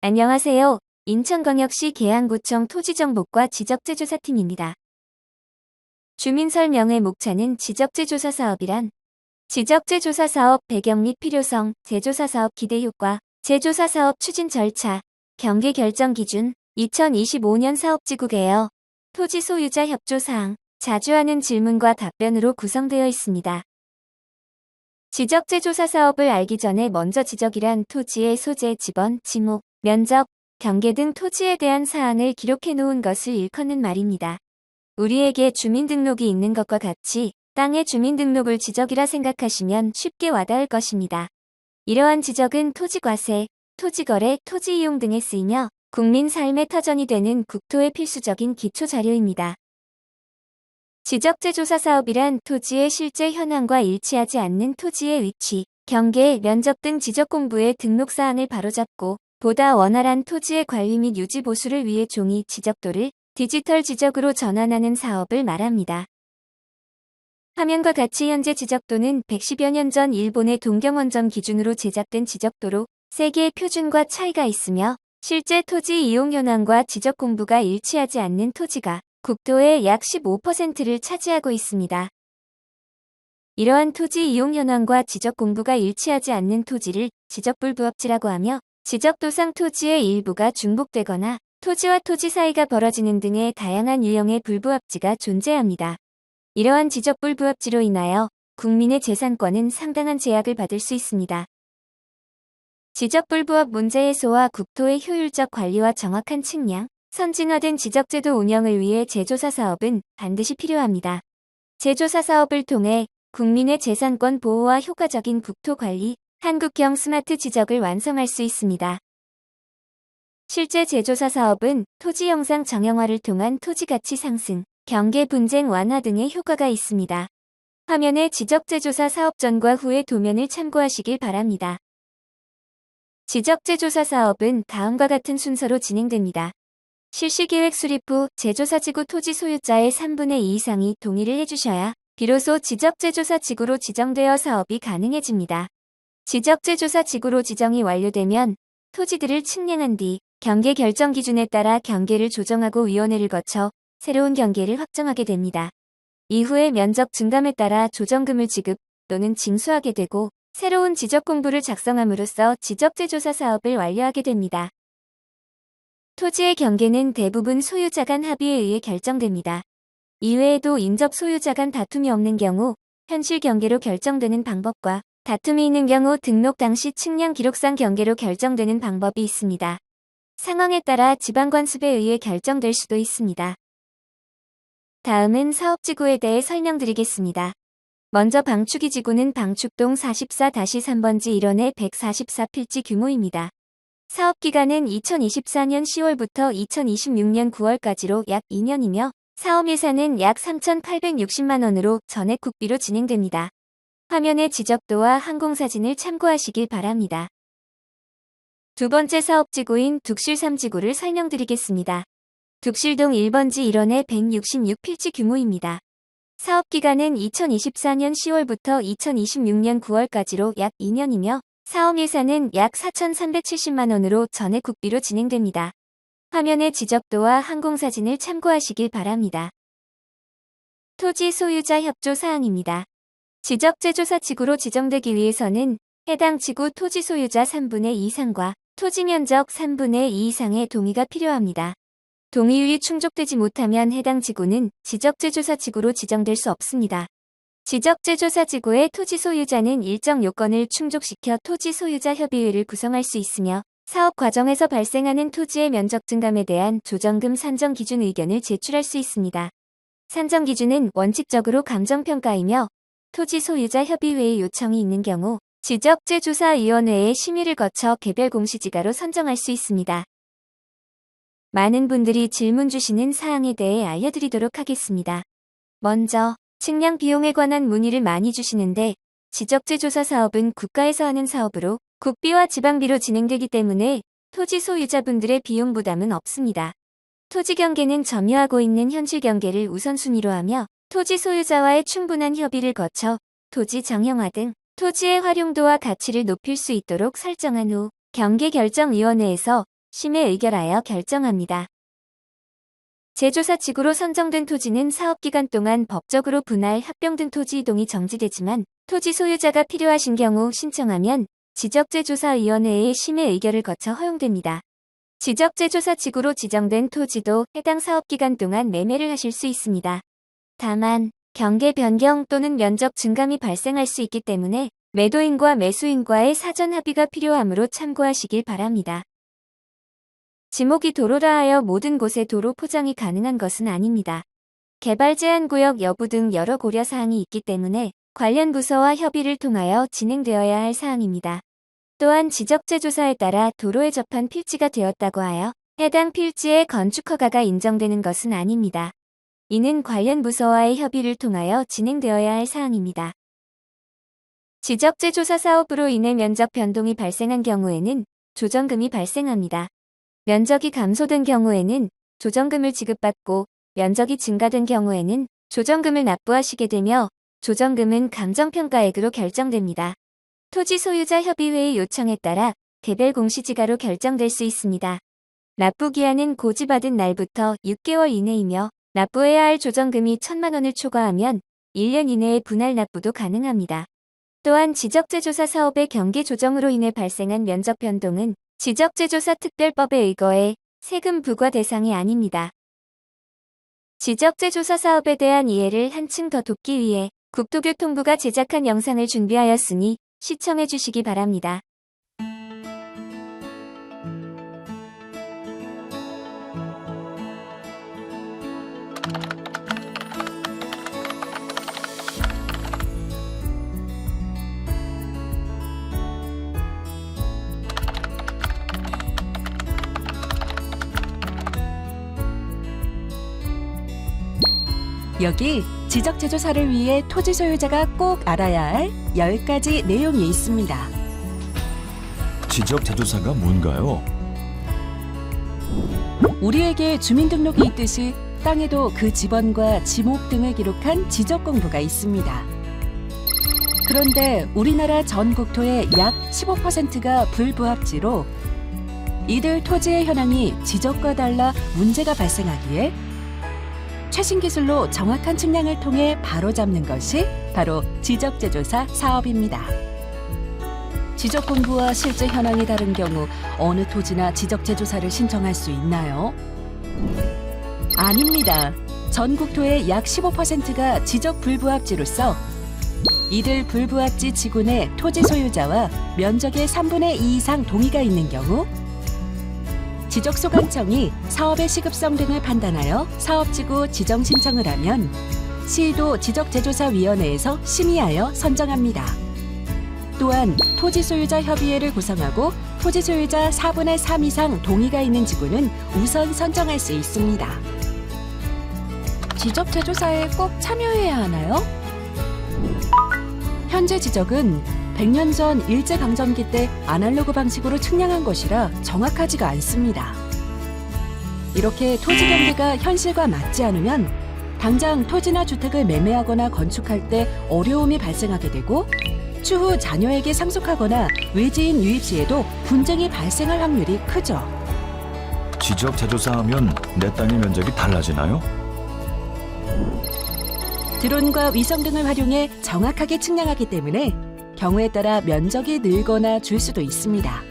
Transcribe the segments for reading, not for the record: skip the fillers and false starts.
안녕하세요. 인천광역시 계양구청 토지정복과 지적재조사팀입니다. 주민설명회 목차는 지적재조사 사업이란 지적재조사 사업 배경 및 필요성, 재조사 사업 기대 효과, 재조사 사업 추진 절차, 경계 결정 기준, 2025년 사업지구 개요, 토지 소유자 협조 사항, 자주 하는 질문과 답변으로 구성되어 있습니다. 지적재조사 사업을 알기 전에 먼저 지적이란 토지의 소재, 지번, 지목, 면적, 경계 등 토지에 대한 사항을 기록해 놓은 것을 일컫는 말입니다. 우리에게 주민등록이 있는 것과 같이 땅의 주민등록을 지적이라 생각하시면 쉽게 와닿을 것입니다. 이러한 지적은 토지과세, 토지거래, 토지이용 등에 쓰이며 국민 삶의 터전이 되는 국토의 필수적인 기초자료입니다. 지적재조사 사업이란 토지의 실제 현황과 일치하지 않는 토지의 위치, 경계, 면적 등 지적 공부의 등록사항을 바로잡고 보다 원활한 토지의 관리 및 유지 보수를 위해 종이 지적도를 디지털 지적으로 전환하는 사업을 말합니다. 화면과 같이 현재 지적도는 110여 년 전 일본의 동경원점 기준으로 제작된 지적도로 세계의 표준과 차이가 있으며 실제 토지 이용 현황과 지적 공부가 일치하지 않는 토지가 국토의 약 15%를 차지하고 있습니다. 이러한 토지 이용 현황과 지적 공부가 일치하지 않는 토지를 지적불부합지라고 하며 지적도상 토지의 일부가 중복되거나 토지와 토지 사이가 벌어지는 등의 다양한 유형의 불부합지가 존재합니다. 이러한 지적불부합지로 인하여 국민의 재산권은 상당한 제약을 받을 수 있습니다. 지적불부합 문제 해소와 국토의 효율적 관리와 정확한 측량, 선진화된 지적제도 운영을 위해 재조사 사업은 반드시 필요합니다. 재조사 사업을 통해 국민의 재산권 보호와 효과적인 국토 관리, 한국형 스마트 지적을 완성할 수 있습니다. 실제 재조사 사업은 토지 영상 정형화를 통한 토지 가치 상승, 경계 분쟁 완화 등의 효과가 있습니다. 화면의 지적재조사 사업 전과 후의 도면을 참고하시길 바랍니다. 지적재조사 사업은 다음과 같은 순서로 진행됩니다. 실시계획 수립 후 재조사지구 토지 소유자의 3분의 2 이상이 동의를 해주셔야 비로소 지적재조사 지구로 지정되어 사업이 가능해집니다. 지적재조사 지구로 지정이 완료되면 토지들을 측량한 뒤 경계 결정 기준에 따라 경계를 조정하고 위원회를 거쳐 새로운 경계를 확정하게 됩니다. 이후에 면적 증감에 따라 조정금을 지급 또는 징수하게 되고 새로운 지적 공부를 작성함으로써 지적재조사 사업을 완료하게 됩니다. 토지의 경계는 대부분 소유자 간 합의에 의해 결정됩니다. 이외에도 인접 소유자 간 다툼이 없는 경우 현실 경계로 결정되는 방법과 다툼이 있는 경우 등록 당시 측량 기록상 경계로 결정되는 방법이 있습니다. 상황에 따라 지방관습에 의해 결정될 수도 있습니다. 다음은 사업지구에 대해 설명드리겠습니다. 먼저 방축이 지구는 방축동 44-3번지 1원의 144필지 규모입니다. 사업기간은 2024년 10월부터 2026년 9월까지로 약 2년이며 사업 예산은 약 3,860만원으로 전액 국비로 진행됩니다. 화면의 지적도와 항공사진을 참고하시길 바랍니다. 두 번째 사업지구인 둑실 3지구를 설명드리겠습니다. 둑실동 1번지 1원의 166필지 규모입니다. 사업기간은 2024년 10월부터 2026년 9월까지로 약 2년이며 사업 예산은 약 4,370만원으로 전액 국비로 진행됩니다. 화면의 지적도와 항공사진을 참고하시길 바랍니다. 토지 소유자 협조 사항입니다. 지적재조사 지구로 지정되기 위해서는 해당 지구 토지 소유자 3분의 2 이상과 토지 면적 3분의 2 이상의 동의가 필요합니다. 동의율이 충족되지 못하면 해당 지구는 지적재조사 지구로 지정될 수 없습니다. 지적재조사 지구의 토지 소유자는 일정 요건을 충족시켜 토지 소유자 협의회를 구성할 수 있으며 사업 과정에서 발생하는 토지의 면적 증감에 대한 조정금 산정 기준 의견을 제출할 수 있습니다. 산정 기준은 원칙적으로 감정평가이며 토지 소유자 협의회의 요청이 있는 경우 지적재조사위원회의 심의를 거쳐 개별 공시지가로 선정할 수 있습니다. 많은 분들이 질문 주시는 사항에 대해 알려드리도록 하겠습니다. 먼저 측량 비용에 관한 문의를 많이 주시는데 지적재조사 사업은 국가에서 하는 사업으로 국비와 지방비로 진행되기 때문에 토지 소유자분들의 비용 부담은 없습니다. 토지 경계는 점유하고 있는 현실 경계를 우선순위로 하며 토지 소유자와의 충분한 협의를 거쳐 토지 정형화 등 토지의 활용도와 가치를 높일 수 있도록 설정한 후 경계결정위원회에서 심의 의결하여 결정합니다. 제조사직으로 선정된 토지는 사업기간 동안 법적으로 분할, 합병 등 토지 이동이 정지되지만 토지 소유자가 필요하신 경우 신청하면 지적재조사위원회의 심의 의결을 거쳐 허용됩니다. 지적재조사직으로 지정된 토지도 해당 사업기간 동안 매매를 하실 수 있습니다. 다만 경계 변경 또는 면적 증감이 발생할 수 있기 때문에 매도인과 매수인과의 사전 합의가 필요하므로 참고하시길 바랍니다. 지목이 도로라 하여 모든 곳에 도로 포장이 가능한 것은 아닙니다. 개발 제한 구역 여부 등 여러 고려사항이 있기 때문에 관련 부서와 협의를 통하여 진행되어야 할 사항입니다. 또한 지적재조사에 따라 도로에 접한 필지가 되었다고 하여 해당 필지의 건축허가가 인정되는 것은 아닙니다. 이는 관련 부서와의 협의를 통하여 진행되어야 할 사항입니다. 지적재조사 사업으로 인해 면적 변동이 발생한 경우에는 조정금이 발생합니다. 면적이 감소된 경우에는 조정금을 지급받고 면적이 증가된 경우에는 조정금을 납부하시게 되며 조정금은 감정평가액으로 결정됩니다. 토지 소유자 협의회의 요청에 따라 개별 공시지가로 결정될 수 있습니다. 납부기한은 고지받은 날부터 6개월 이내이며 납부해야 할 조정금이 1,000만 원을 초과하면 1년 이내에 분할 납부도 가능합니다. 또한 지적재조사 사업의 경계 조정으로 인해 발생한 면적 변동은 지적재조사 특별법에 의거해 세금 부과 대상이 아닙니다. 지적재조사 사업에 대한 이해를 한층 더 돕기 위해 국토교통부가 제작한 영상을 준비하였으니 시청해 주시기 바랍니다. 여기 지적재조사를 위해 토지 소유자가 꼭 알아야 할 10가지 내용이 있습니다. 지적재조사가 뭔가요? 우리에게 주민등록이 있듯이 땅에도 그 지번과 지목 등을 기록한 지적공부가 있습니다. 그런데 우리나라 전 국토의 약 15%가 불부합지로 이들 토지의 현황이 지적과 달라 문제가 발생하기에 최신 기술로 정확한 측량을 통해 바로잡는 것이 바로 지적재조사 사업입니다. 지적 공부와 실제 현황이 다른 경우 어느 토지나 지적재조사를 신청할 수 있나요? 아닙니다. 전 국토의 약 15%가 지적 불부합지로서 이들 불부합지 지구 내 토지 소유자와 면적의 3분의 2 이상 동의가 있는 경우 지적소관청이 사업의 시급성 등을 판단하여 사업지구 지정 신청을 하면 시도 지적재조사위원회에서 심의하여 선정합니다. 또한 토지소유자 협의회를 구성하고 토지소유자 4분의 3 이상 동의가 있는 지구는 우선 선정할 수 있습니다. 지적재조사에 꼭 참여해야 하나요? 현재 지적은 100년 전 일제강점기 때 아날로그 방식으로 측량한 것이라 정확하지가 않습니다. 이렇게 토지 경계가 현실과 맞지 않으면 당장 토지나 주택을 매매하거나 건축할 때 어려움이 발생하게 되고 추후 자녀에게 상속하거나 외지인 유입 시에도 분쟁이 발생할 확률이 크죠. 지적재조사하면 내 땅의 면적이 달라지나요? 드론과 위성 등을 활용해 정확하게 측량하기 때문에 경우에 따라 면적이 늘거나 줄 수도 있습니다.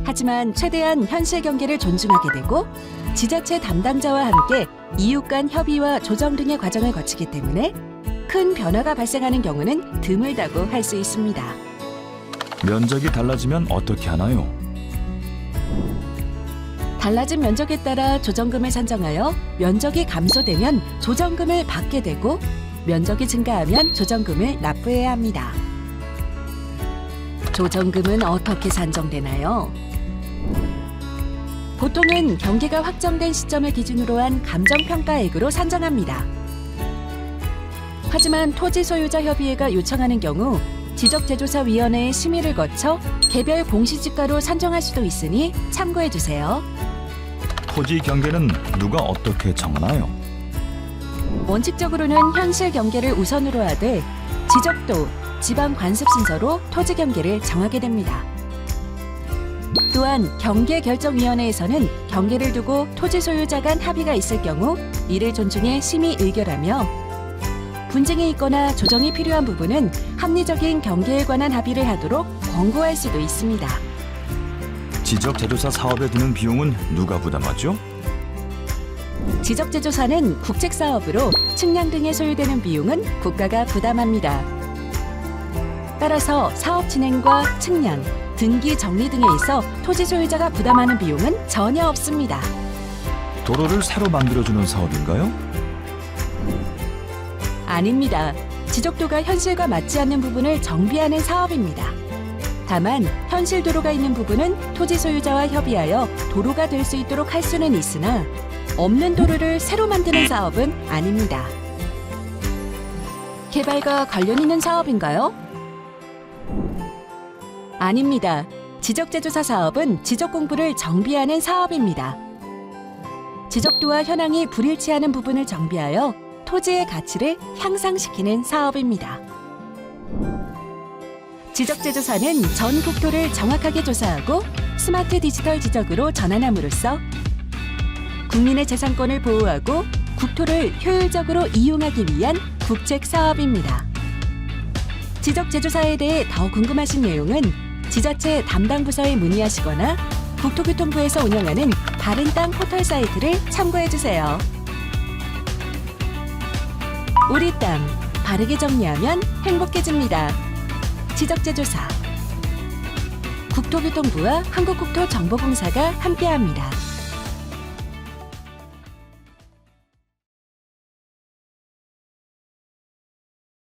하지만 최대한 현실 경계를 존중하게 되고 지자체 담당자와 함께 이웃 간 협의와 조정 등의 과정을 거치기 때문에 큰 변화가 발생하는 경우는 드물다고 할 수 있습니다. 면적이 달라지면 어떻게 하나요? 달라진 면적에 따라 조정금을 산정하여 면적이 감소되면 조정금을 받게 되고 면적이 증가하면 조정금을 납부해야 합니다. 조정금은 어떻게 산정되나요? 보통은 경계가 확정된 시점을 기준으로 한 감정평가액으로 산정합니다. 하지만 토지소유자협의회가 요청하는 경우 지적재조사위원회의 심의를 거쳐 개별 공시지가로 산정할 수도 있으니 참고해주세요. 토지 경계는 누가 어떻게 정하나요? 원칙적으로는 현실 경계를 우선으로 하되 지적도, 지방 관습 순서로 토지 경계를 정하게 됩니다. 또한 경계결정위원회에서는 경계를 두고 토지 소유자 간 합의가 있을 경우 이를 존중해 심의 의결하며 분쟁이 있거나 조정이 필요한 부분은 합리적인 경계에 관한 합의를 하도록 권고할 수도 있습니다. 지적재조사 사업에 드는 비용은 누가 부담하죠? 지적재조사는 국책사업으로 측량 등에 소요되는 비용은 국가가 부담합니다. 따라서 사업 진행과 측량, 등기 정리 등에 있어 토지 소유자가 부담하는 비용은 전혀 없습니다. 도로를 새로 만들어주는 사업인가요? 아닙니다. 지적도가 현실과 맞지 않는 부분을 정비하는 사업입니다. 다만 현실 도로가 있는 부분은 토지 소유자와 협의하여 도로가 될 수 있도록 할 수는 있으나 없는 도로를 새로 만드는 사업은 아닙니다. 개발과 관련 있는 사업인가요? 아닙니다. 지적재조사 사업은 지적 공부를 정비하는 사업입니다. 지적도와 현황이 불일치하는 부분을 정비하여 토지의 가치를 향상시키는 사업입니다. 지적재조사는 전 국토를 정확하게 조사하고 스마트 디지털 지적으로 전환함으로써 국민의 재산권을 보호하고 국토를 효율적으로 이용하기 위한 국책 사업입니다. 지적재조사에 대해 더 궁금하신 내용은 지자체 담당 부서에 문의하시거나 국토교통부에서 운영하는 바른 땅 포털 사이트를 참고해 주세요. 우리 땅, 바르게 정리하면 행복해집니다. 지적재조사 국토교통부와 한국국토정보공사가 함께합니다.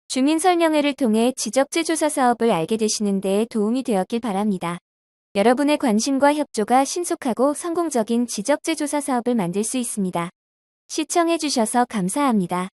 주민설명회를 통해 지적재조사 사업을 알게 되시는 데 도움이 되었길 바랍니다. 여러분의 관심과 협조가 신속하고 성공적인 지적재조사 사업을 만들 수 있습니다. 시청해주셔서 감사합니다.